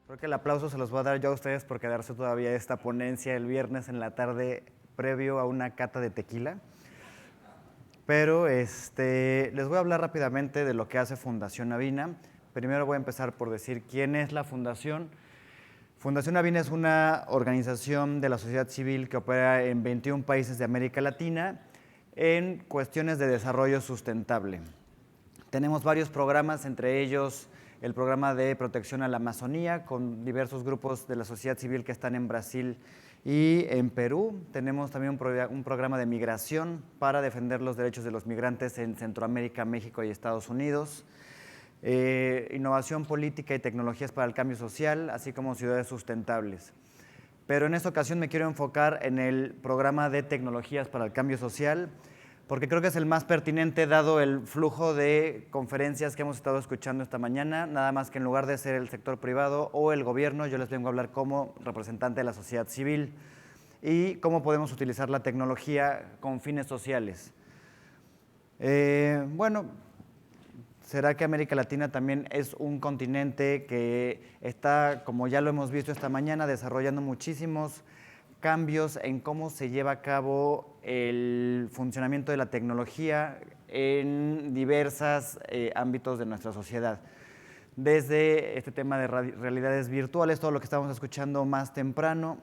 Creo que el aplauso se los voy a dar yo a ustedes por quedarse todavía esta ponencia el viernes en la tarde previo a una cata de tequila. Pero les voy a hablar rápidamente de lo que hace Fundación Avina. Primero voy a empezar por decir quién es la Fundación. Fundación Avina es una organización de la sociedad civil que opera en 21 países de América Latina en cuestiones de desarrollo sustentable. Tenemos varios programas, entre ellos el programa de protección a la Amazonía, con diversos grupos de la sociedad civil que están en Brasil y en Perú. Tenemos también un programa de migración para defender los derechos de los migrantes en Centroamérica, México y Estados Unidos. Innovación política y tecnologías para el cambio social, así como ciudades sustentables. Pero en esta ocasión me quiero enfocar en el programa de tecnologías para el cambio social, porque creo que es el más pertinente dado el flujo de conferencias que hemos estado escuchando esta mañana, nada más que en lugar de ser el sector privado o el gobierno, yo les vengo a hablar como representante de la sociedad civil y cómo podemos utilizar la tecnología con fines sociales. Bueno, ¿será que América Latina también es un continente que está, como ya lo hemos visto esta mañana, desarrollando muchísimos cambios en cómo se lleva a cabo el funcionamiento de la tecnología en diversos ámbitos de nuestra sociedad? Desde este tema de realidades virtuales, todo lo que estábamos escuchando más temprano,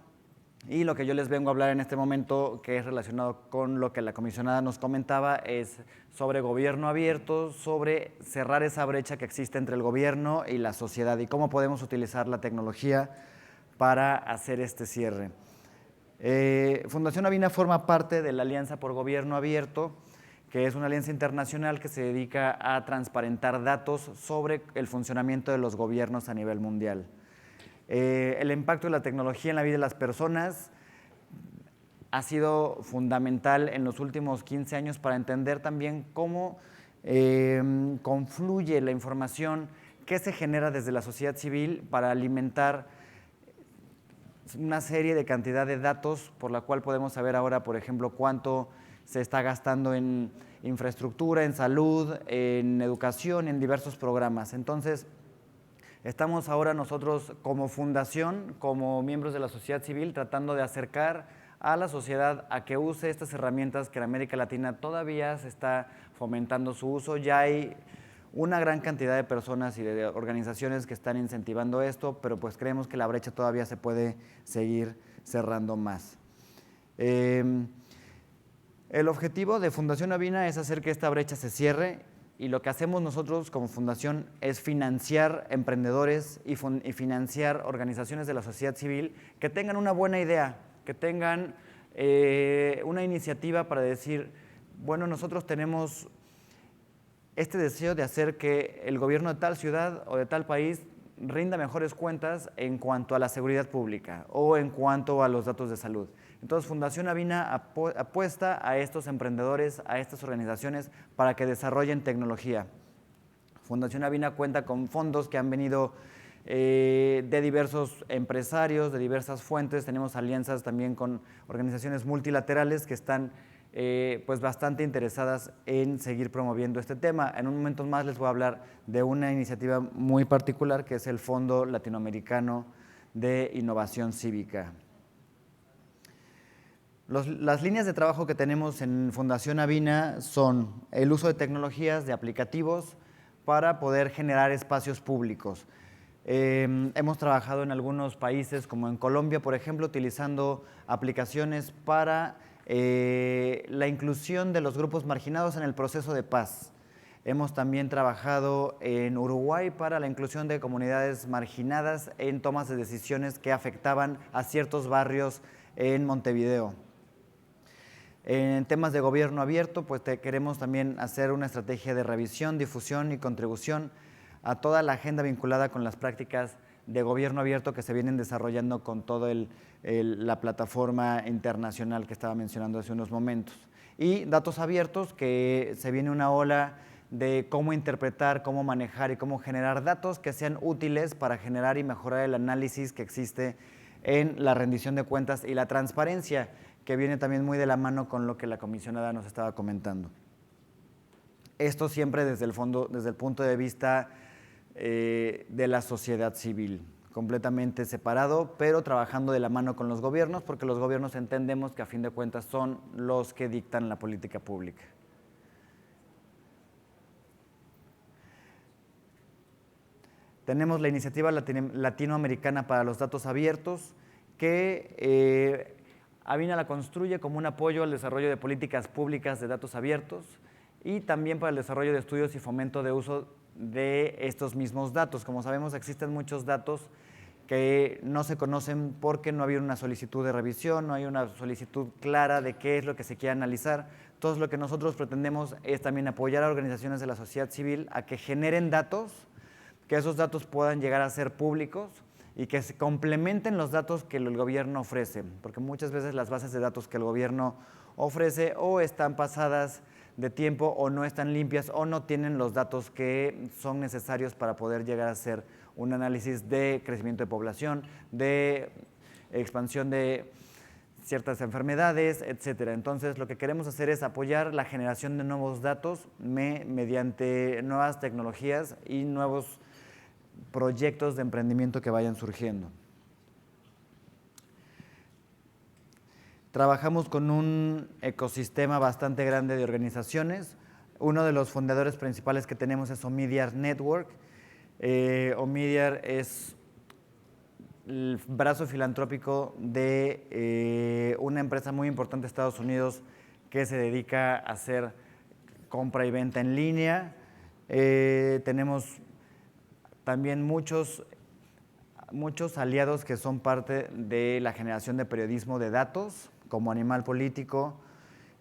y lo que yo les vengo a hablar en este momento, que es relacionado con lo que la comisionada nos comentaba, es sobre gobierno abierto, sobre cerrar esa brecha que existe entre el gobierno y la sociedad y cómo podemos utilizar la tecnología para hacer este cierre. Fundación Avina forma parte de la Alianza por Gobierno Abierto, que es una alianza internacional que se dedica a transparentar datos sobre el funcionamiento de los gobiernos a nivel mundial. El impacto de la tecnología en la vida de las personas ha sido fundamental en los últimos 15 años para entender también cómo confluye la información que se genera desde la sociedad civil para alimentar una serie de cantidad de datos por la cual podemos saber ahora, por ejemplo, cuánto se está gastando en infraestructura, en salud, en educación, en diversos programas. Entonces, estamos ahora nosotros como fundación, como miembros de la sociedad civil, tratando de acercar a la sociedad a que use estas herramientas que en América Latina todavía se está fomentando su uso. Ya hay una gran cantidad de personas y de organizaciones que están incentivando esto, pero pues creemos que la brecha todavía se puede seguir cerrando más. El objetivo de Fundación Avina es hacer que esta brecha se cierre, y lo que hacemos nosotros como fundación es financiar emprendedores y financiar organizaciones de la sociedad civil que tengan una buena idea, que tengan una iniciativa para decir, bueno, nosotros tenemos este deseo de hacer que el gobierno de tal ciudad o de tal país rinda mejores cuentas en cuanto a la seguridad pública o en cuanto a los datos de salud. Entonces, Fundación Avina apuesta a estos emprendedores, a estas organizaciones para que desarrollen tecnología. Fundación Avina cuenta con fondos que han venido de diversos empresarios, de diversas fuentes. Tenemos alianzas también con organizaciones multilaterales que están pues bastante interesadas en seguir promoviendo este tema. En un momento más les voy a hablar de una iniciativa muy particular que es el Fondo Latinoamericano de Innovación Cívica. Las líneas de trabajo que tenemos en Fundación Avina son el uso de tecnologías, de aplicativos para poder generar espacios públicos. Hemos trabajado en algunos países, como en Colombia, por ejemplo, utilizando aplicaciones para la inclusión de los grupos marginados en el proceso de paz. Hemos también trabajado en Uruguay para la inclusión de comunidades marginadas en tomas de decisiones que afectaban a ciertos barrios en Montevideo. En temas de gobierno abierto, pues queremos también hacer una estrategia de revisión, difusión y contribución a toda la agenda vinculada con las prácticas de gobierno abierto que se vienen desarrollando con toda la plataforma internacional que estaba mencionando hace unos momentos. Y datos abiertos, que se viene una ola de cómo interpretar, cómo manejar y cómo generar datos que sean útiles para generar y mejorar el análisis que existe en la rendición de cuentas y la transparencia, que viene también muy de la mano con lo que la comisionada nos estaba comentando. Esto siempre desde el punto de vista de la sociedad civil. completamente separado, pero trabajando de la mano con los gobiernos, porque los gobiernos entendemos que a fin de cuentas son los que dictan la política pública. Tenemos la iniciativa latinoamericana para los datos abiertos, que Avina la construye como un apoyo al desarrollo de políticas públicas de datos abiertos y también para el desarrollo de estudios y fomento de uso de estos mismos datos. Como sabemos, existen muchos datos que no se conocen porque no había una solicitud de revisión, no hay una solicitud clara de qué es lo que se quiere analizar. Entonces, lo que nosotros pretendemos es también apoyar a organizaciones de la sociedad civil a que generen datos, que esos datos puedan llegar a ser públicos y que se complementen los datos que el gobierno ofrece, porque muchas veces las bases de datos que el gobierno ofrece o están pasadas de tiempo o no están limpias o no tienen los datos que son necesarios para poder llegar a hacer un análisis de crecimiento de población, de expansión de ciertas enfermedades, etcétera. Entonces, lo que queremos hacer es apoyar la generación de nuevos datos mediante nuevas tecnologías y nuevos proyectos de emprendimiento que vayan surgiendo. Trabajamos con un ecosistema bastante grande de organizaciones. Uno de los fundadores principales que tenemos es Omidyar Network. Omidyar es el brazo filantrópico de una empresa muy importante de Estados Unidos que se dedica a hacer compra y venta en línea. Tenemos también muchos aliados que son parte de la generación de periodismo de datos, como Animal Político,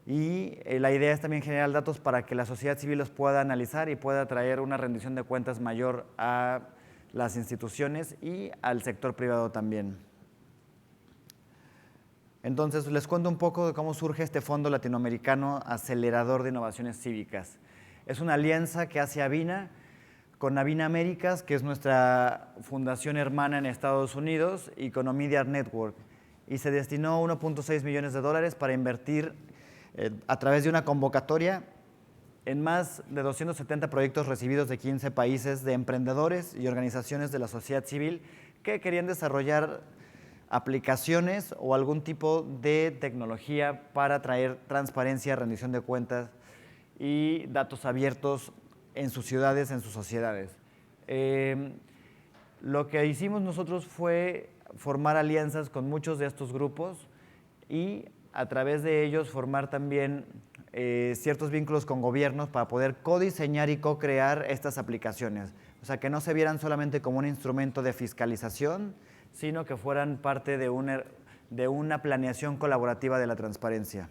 y la idea es también generar datos para que la sociedad civil los pueda analizar y pueda traer una rendición de cuentas mayor a las instituciones y al sector privado también. Entonces, les cuento un poco de cómo surge este Fondo Latinoamericano Acelerador de Innovaciones Cívicas. Es una alianza que hace Avina con Avina Américas, que es nuestra fundación hermana en Estados Unidos, y con Omidyar Network. Y se destinó 1.6 millones de dólares para invertir a través de una convocatoria en más de 270 proyectos recibidos de 15 países de emprendedores y organizaciones de la sociedad civil que querían desarrollar aplicaciones o algún tipo de tecnología para traer transparencia, rendición de cuentas y datos abiertos en sus ciudades, en sus sociedades. Lo que hicimos nosotros fue formar alianzas con muchos de estos grupos y a través de ellos formar también ciertos vínculos con gobiernos para poder codiseñar y co-crear estas aplicaciones. O sea, que no se vieran solamente como un instrumento de fiscalización, sino que fueran parte de una planeación colaborativa de la transparencia.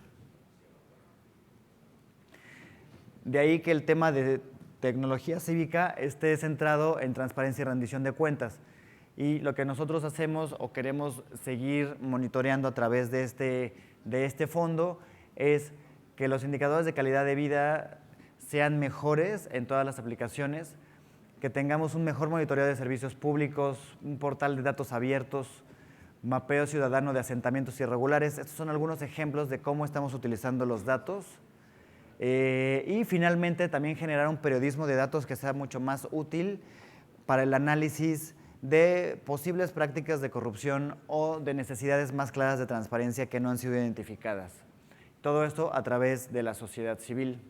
De ahí que el tema de tecnología cívica esté centrado en transparencia y rendición de cuentas. Y lo que nosotros hacemos o queremos seguir monitoreando a través de este fondo es que los indicadores de calidad de vida sean mejores en todas las aplicaciones, que tengamos un mejor monitoreo de servicios públicos, un portal de datos abiertos, mapeo ciudadano de asentamientos irregulares. Estos son algunos ejemplos de cómo estamos utilizando los datos. Y finalmente también generar un periodismo de datos que sea mucho más útil para el análisis de posibles prácticas de corrupción o de necesidades más claras de transparencia que no han sido identificadas. Todo esto a través de la sociedad civil.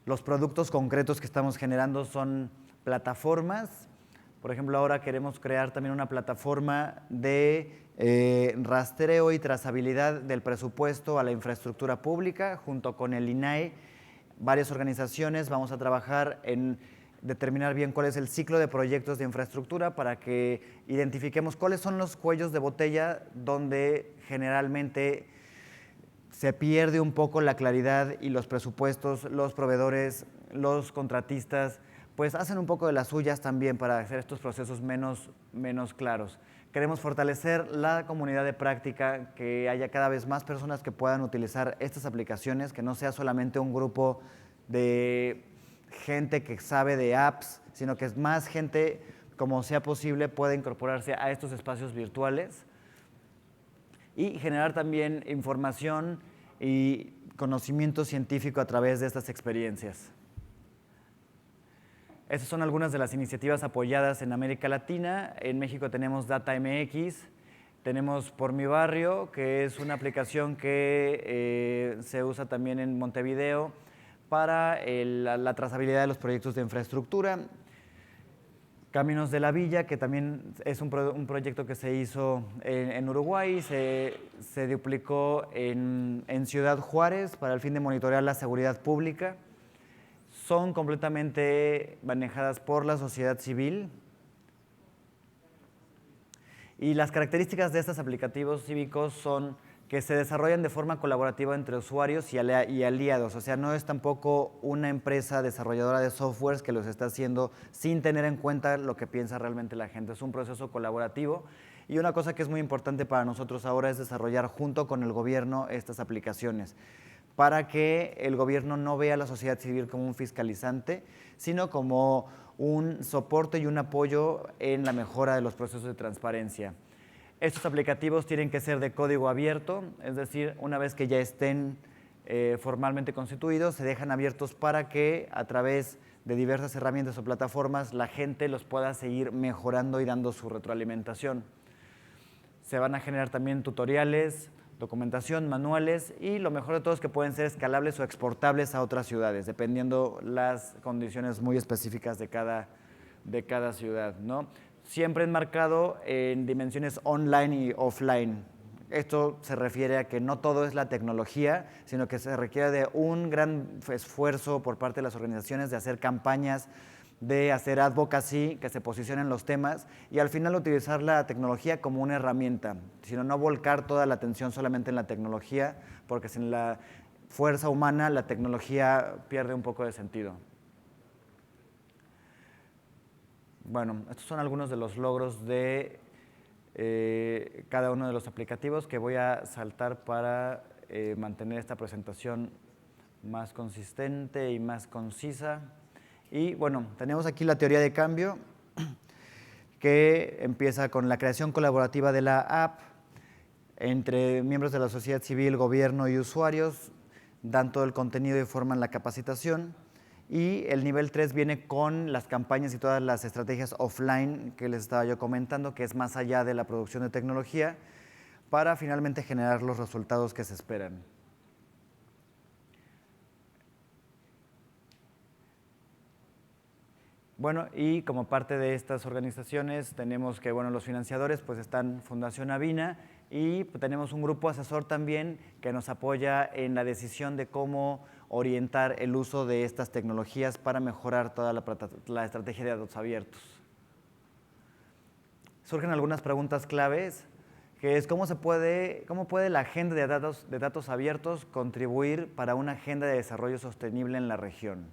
Los productos concretos que estamos generando son plataformas. Por ejemplo, ahora queremos crear también una plataforma de rastreo y trazabilidad del presupuesto a la infraestructura pública junto con el INAE. Varias organizaciones vamos a trabajar en determinar bien cuál es el ciclo de proyectos de infraestructura para que identifiquemos cuáles son los cuellos de botella donde generalmente se pierde un poco la claridad y los presupuestos, los proveedores, los contratistas, pues hacen un poco de las suyas también para hacer estos procesos menos claros. Queremos fortalecer la comunidad de práctica, que haya cada vez más personas que puedan utilizar estas aplicaciones, que no sea solamente un grupo de gente que sabe de apps, sino que más gente, como sea posible, pueda incorporarse a estos espacios virtuales y generar también información y conocimiento científico a través de estas experiencias. Estas son algunas de las iniciativas apoyadas en América Latina. En México tenemos Data MX, tenemos Por Mi Barrio, que es una aplicación que se usa también en Montevideo para la trazabilidad de los proyectos de infraestructura. Caminos de la Villa, que también es un proyecto que se hizo en Uruguay, se duplicó en Ciudad Juárez para el fin de monitorear la seguridad pública. Son completamente manejadas por la sociedad civil. Y las características de estos aplicativos cívicos son que se desarrollan de forma colaborativa entre usuarios y aliados. O sea, no es tampoco una empresa desarrolladora de softwares que los está haciendo sin tener en cuenta lo que piensa realmente la gente. Es un proceso colaborativo. Y una cosa que es muy importante para nosotros ahora es desarrollar junto con el gobierno estas aplicaciones, para que el gobierno no vea a la sociedad civil como un fiscalizante, sino como un soporte y un apoyo en la mejora de los procesos de transparencia. Estos aplicativos tienen que ser de código abierto, es decir, una vez que ya estén formalmente constituidos, se dejan abiertos para que a través de diversas herramientas o plataformas la gente los pueda seguir mejorando y dando su retroalimentación. Se van a generar también tutoriales, documentación, manuales y lo mejor de todo es que pueden ser escalables o exportables a otras ciudades, dependiendo las condiciones muy específicas de cada ciudad, ¿no? Siempre enmarcado en dimensiones online y offline. Esto se refiere a que no todo es la tecnología, sino que se requiere de un gran esfuerzo por parte de las organizaciones de hacer campañas, de hacer advocacy, que se posicionen los temas y al final utilizar la tecnología como una herramienta, sino no volcar toda la atención solamente en la tecnología, porque sin la fuerza humana la tecnología pierde un poco de sentido. Bueno, estos son algunos de los logros de cada uno de los aplicativos que voy a saltar para mantener esta presentación más consistente y más concisa. Y bueno, tenemos aquí la teoría de cambio que empieza con la creación colaborativa de la app entre miembros de la sociedad civil, gobierno y usuarios, dan todo el contenido y forman la capacitación. Y el nivel 3 viene con las campañas y todas las estrategias offline que les estaba yo comentando, que es más allá de la producción de tecnología, para finalmente generar los resultados que se esperan. Bueno, y como parte de estas organizaciones tenemos que, bueno, los financiadores pues están Fundación Avina y tenemos un grupo asesor también que nos apoya en la decisión de cómo orientar el uso de estas tecnologías para mejorar toda la estrategia de datos abiertos. Surgen algunas preguntas claves, que es cómo puede la agenda de datos abiertos contribuir para una agenda de desarrollo sostenible en la región.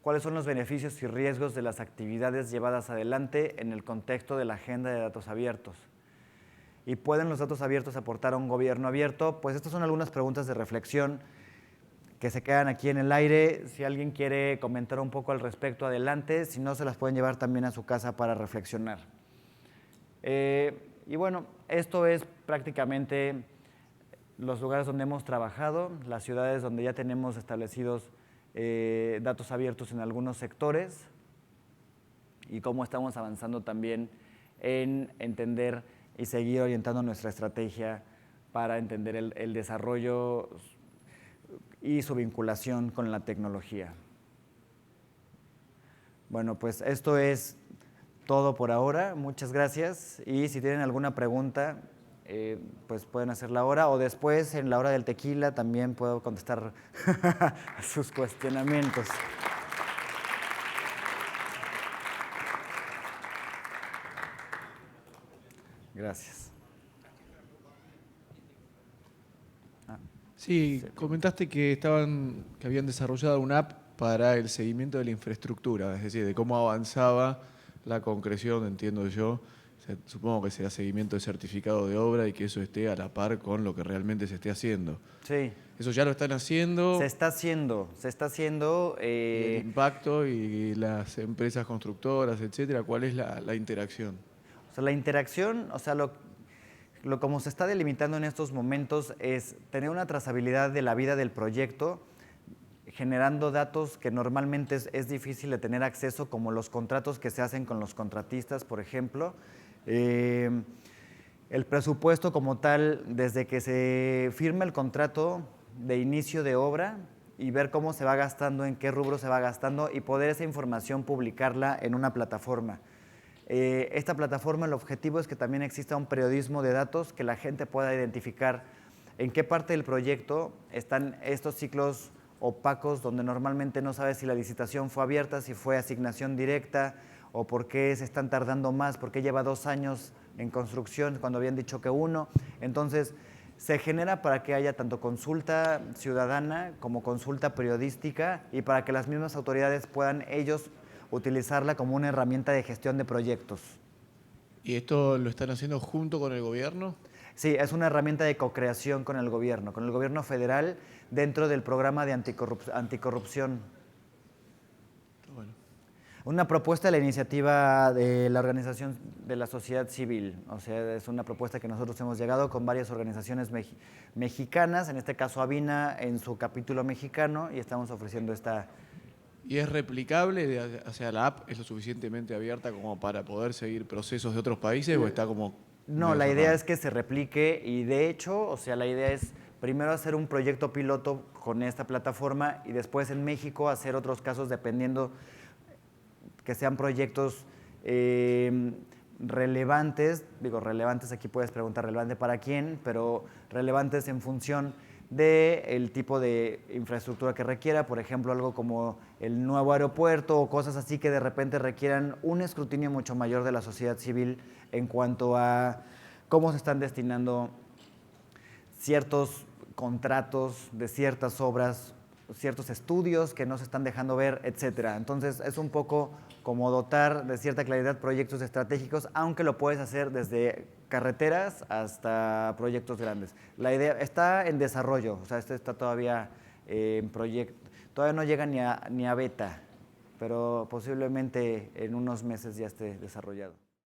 ¿Cuáles son los beneficios y riesgos de las actividades llevadas adelante en el contexto de la agenda de datos abiertos? ¿Y pueden los datos abiertos aportar a un gobierno abierto? Pues estas son algunas preguntas de reflexión que se quedan aquí en el aire. Si alguien quiere comentar un poco al respecto, adelante. Si no, se las pueden llevar también a su casa para reflexionar. Y bueno, esto es prácticamente los lugares donde hemos trabajado, las ciudades donde ya tenemos establecidos datos abiertos en algunos sectores y cómo estamos avanzando también en entender y seguir orientando nuestra estrategia para entender el desarrollo y su vinculación con la tecnología. Bueno, pues esto es todo por ahora. Muchas gracias y si tienen alguna pregunta, pues pueden hacerla ahora o después en la hora del tequila también puedo contestar a sus cuestionamientos. Gracias. Sí, comentaste que habían desarrollado una app para el seguimiento de la infraestructura, es decir, de cómo avanzaba la concreción, entiendo yo. Supongo que sea seguimiento de certificado de obra y que eso esté a la par con lo que realmente se esté haciendo. Sí. ¿Eso ya lo están haciendo? Se está haciendo. ¿Y el impacto y las empresas constructoras, etcétera? ¿Cuál es la interacción? O sea, la interacción, o sea, como se está delimitando en estos momentos es tener una trazabilidad de la vida del proyecto, generando datos que normalmente es difícil de tener acceso, como los contratos que se hacen con los contratistas, por ejemplo. El presupuesto como tal, desde que se firma el contrato de inicio de obra y ver cómo se va gastando, en qué rubro se va gastando y poder esa información publicarla en una plataforma. Esta plataforma, el objetivo es que también exista un periodismo de datos, que la gente pueda identificar en qué parte del proyecto están estos ciclos opacos donde normalmente no sabes si la licitación fue abierta, si fue asignación directa o por qué se están tardando más, por qué lleva 2 años en construcción cuando habían dicho que 1. Entonces, se genera para que haya tanto consulta ciudadana como consulta periodística y para que las mismas autoridades puedan ellos utilizarla como una herramienta de gestión de proyectos. ¿Y esto lo están haciendo junto con el gobierno? Sí, es una herramienta de co-creación con el gobierno federal dentro del programa de anticorrupción. Bueno. Una propuesta de la iniciativa de la organización de la sociedad civil, o sea, es una propuesta que nosotros hemos llegado con varias organizaciones mexicanas, en este caso Avina en su capítulo mexicano, y estamos ofreciendo esta... ¿Y es replicable? O sea, ¿la app es lo suficientemente abierta como para poder seguir procesos de otros países o está como... No, la idea es que se replique y de hecho, o sea, la idea es primero hacer un proyecto piloto con esta plataforma y después en México hacer otros casos dependiendo que sean proyectos relevantes, digo relevantes, aquí puedes preguntar relevante para quién, pero relevantes en función del tipo de infraestructura que requiera, por ejemplo, algo como el nuevo aeropuerto o cosas así que de repente requieran un escrutinio mucho mayor de la sociedad civil en cuanto a cómo se están destinando ciertos contratos de ciertas obras, ciertos estudios que no se están dejando ver, etcétera. Entonces, es un poco como dotar de cierta claridad proyectos estratégicos, aunque lo puedes hacer desde carreteras hasta proyectos grandes. La idea está en desarrollo, o sea, este está todavía en proyecto, todavía no llega ni a beta, pero posiblemente en unos meses ya esté desarrollado.